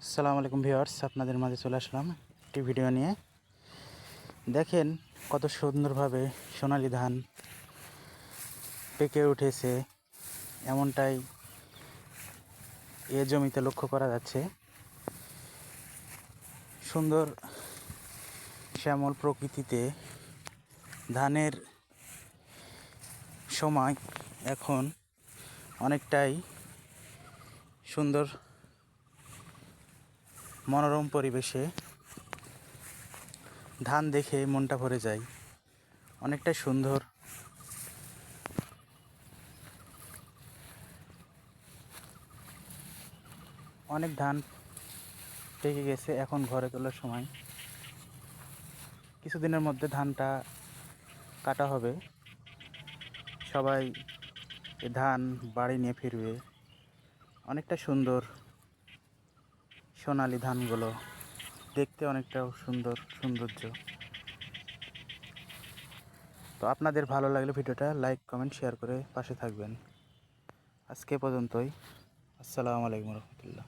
আসসালামু আলাইকুম ভিউয়ার্স, আপনাদের মাঝে চলে আসলাম একটি ভিডিও নিয়ে। দেখেন কত সুন্দরভাবে সোনালী ধান পেকে উঠেছে, এমনটাই এ জমিতে লক্ষ্য করা যাচ্ছে। সুন্দর শ্যামল প্রকৃতিতে ধানের সময় এখন অনেকটাই সুন্দর মনোরম পরিবেশে ধান দেখে মনটা ভরে যায়। অনেকটাই সুন্দর, অনেক ধান পেকে গেছে, এখন ঘরে তোলার সময়। কিছুদিনের মধ্যে ধানটা কাটা হবে, সবাই এ ধান বাড়ি নিয়ে ফিরবে। অনেকটা সুন্দর সোনালি ধানগুলো দেখতে, অনেকটা সুন্দর সৌন্দর্য। তো আপনাদের ভালো লাগলে ভিডিওটা লাইক কমেন্ট শেয়ার করে পাশে থাকবেন। আজকে পর্যন্তই। আসসালামু আলাইকুম রহমতুল্লাহ।